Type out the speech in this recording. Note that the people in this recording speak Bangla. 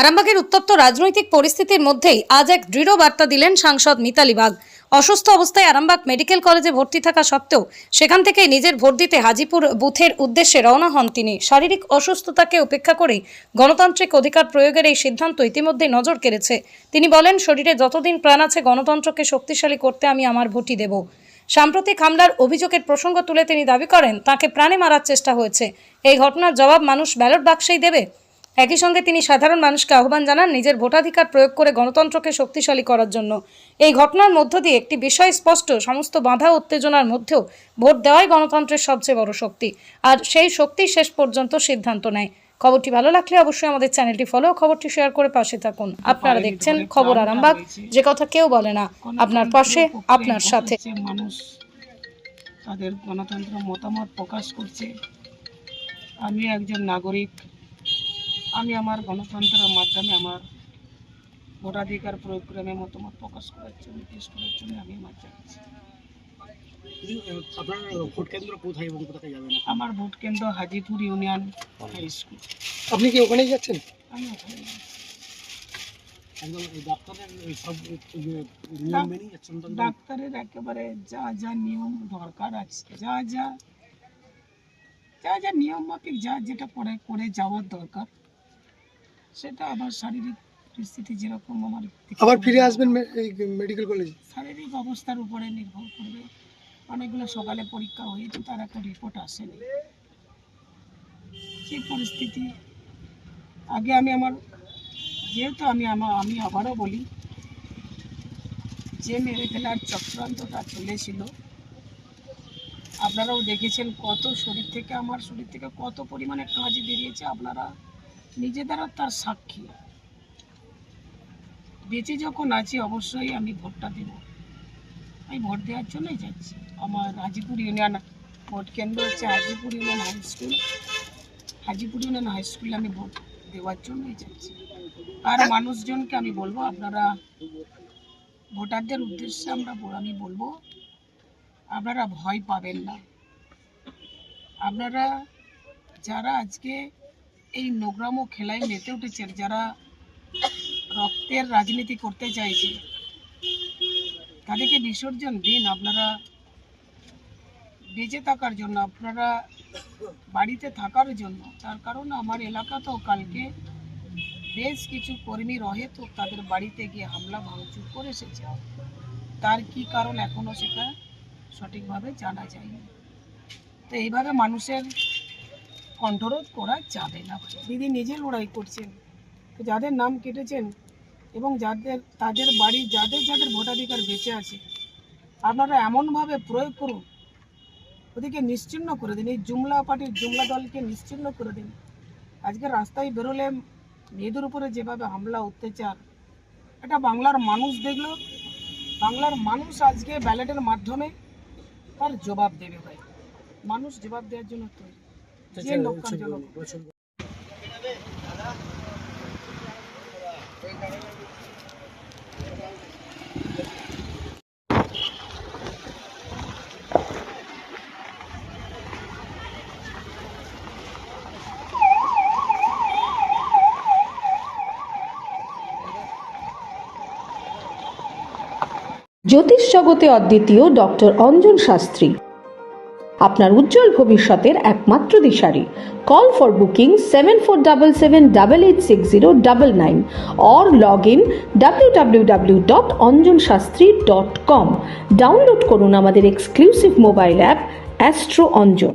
আরামবাগের উত্তপ্ত রাজনৈতিক পরিস্থিতির মধ্যেই আজ এক দৃঢ় বার্তা দিলেন সাংসদ মিতালি বাগ। অসুস্থ অবস্থায় আরামবাগ মেডিকেল কলেজে ভর্তি থাকা সত্ত্বেও সেখান থেকে নিজের ভোট দিতে হাজিপুর বুথের উদ্দেশ্যে রওনা হন তিনি। শারীরিক অসুস্থতাকে উপেক্ষা করে গণতান্ত্রিক অধিকার প্রয়োগের এই সিদ্ধান্ত ইতিমধ্যে নজর কেড়েছে। তিনি বলেন, শরীরে যতদিন প্রাণ আছে গণতন্ত্রকে শক্তিশালী করতে আমি আমার ভোটই দেব। সাম্প্রতিক হামলার অভিযোগের প্রসঙ্গ তুলে তিনি দাবি করেন, তাকে প্রাণে মারার চেষ্টা হয়েছে। এই ঘটনার জবাব মানুষ ব্যালট বাক্সেই দেবে। একই সঙ্গে তিনি সাধারণ মানুষকে আহ্বান জানান নিজের ভোটাধিকার প্রয়োগ করে গণতন্ত্রকে শক্তিশালী করার জন্য। এই ঘটনার মধ্য দিয়ে একটি বিষয় স্পষ্ট, সমস্ত বাধা উত্তেজনার মধ্যেও ভোট দেওয়াই গণতন্ত্রের সবচেয়ে বড় শক্তি, আর সেই শক্তি শেষ পর্যন্ত সিদ্ধান্ত নেয়। খবরটি ভালো লাগলে অবশ্যই আমাদের চ্যানেলটি ফলো, খবরটি শেয়ার করে পাশে থাকুন। আপনারা দেখছেন খবর আরামবাগ, যে কথা কেউ বলে না, আপনার পাশে, আপনার সাথে। মানুষ তাদের গণতন্ত্র মতামত প্রকাশ করছে। আমি একজন নাগরিক, আমি আমার গণতন্ত্রের মাধ্যমে আমার ভোটাধিকার প্রয়োগ করে আমি মতামত প্রকাশ করার জন্য, পেশ করার জন্য আমি আমার যাচ্ছি। আপনার ভোট কেন্দ্র কোথায় এবং কোথায় যাবেন? আমার ভোট কেন্দ্র হাজিপুর ইউনিয়ন হাই স্কুল। আপনি কি ওখানেই যাচ্ছেন? আমি ওখানে যাচ্ছি। একদম ডাক্তারের সব নিয়ম মেনেই যাচ্ছেন? ডাক্তারের একেবারে যা যা নিয়ম দরকার আছে, যা যা নিয়ম মাফিক যেটা করে যাওয়ার দরকার, সেটা আমার শারীরিক পরিস্থিতি যেরকম আমার আবার ফিরে আসবেন এই মেডিকেল কলেজে? শারীরিক অবস্থার উপরে নির্ভর করবে। অনেকগুলো সকালে পরীক্ষা হয়েছে, তার একটা রিপোর্ট আসেনি। যে পরিস্থিতি আগে আমি আমার যেহেতু আমি আবারও বলি, যে মেরে ফেলার চক্রান্তটা চলেছিল, আপনারাও দেখেছেন কত আমার শরীর থেকে কত পরিমাণে কাজ বেরিয়েছে, আপনারা নিজেদেরা তার সাক্ষী। বেঁচে যখন আছি অবশ্যই আমি ভোটটা দেব। আমি ভোট দেওয়ার জন্যই যাচ্ছি। আমার হাজিপুর ইউনিয়ন ভোট কেন্দ্র হচ্ছে Hajipur union high school. Hajipur union high স্কুলে আমি ভোট দেওয়ার জন্যই যাচ্ছি। আর মানুষজনকে আমি বলবো, আপনারা ভোটারদের উদ্দেশ্যে আমি বলবো, আপনারা ভয় পাবেন না। আপনারা যারা আজকে এই নোংরামো খেলায় মেতে উঠেছেন, যারা রক্তের রাজনীতি করতে চাইছে, তাদেরকে বিসর্জন দিন। আপনারা বেঁচে থাকার জন্য, আপনারা বাড়িতে থাকার জন্য। তার কারণ আমার এলাকাতেও কালকে বেশ কিছু কর্মী রহে তো তাদের বাড়িতে গিয়ে হামলা ভাঙচুর করে এসেছে। তার কি কারণ এখনো সেটা সঠিকভাবে জানা যায়নি। তো এইভাবে মানুষের কণ্ঠরোধ করা যাবে না। দিদি নিজে লড়াই করছেন, তো যাদের নাম কেটেছেন এবং তাদের বাড়ি যাদের ভোটাধিকার বেঁচে আছে, আপনারা এমনভাবে প্রয়োগ করুন, ওদিকে নিশ্চিহ্ন করে দিন। এই জুমলা পার্টির জুমলা দলকে নিশ্চিহ্ন করে দিন। আজকে রাস্তায় বেরোলে মেয়েদের উপরে যেভাবে হামলা অত্যাচার, এটা বাংলার মানুষ দেখলো। বাংলার মানুষ আজকে ব্যালটের মাধ্যমে তার জবাব দেবে। ভাই, মানুষ জবাব দেওয়ার জন্য তৈরি। যে লোকজনক জ্যোতিষ জগতে অদ্বিতীয় ডক্টর অঞ্জন শাস্ত্রী, আপনার উজ্জ্বল ভবিষ্যতের একমাত্র দিশারি। Call for booking 7477886099 or log in www.anjanshastri.com। Download করুন আমাদের exclusive mobile app astro Anjan.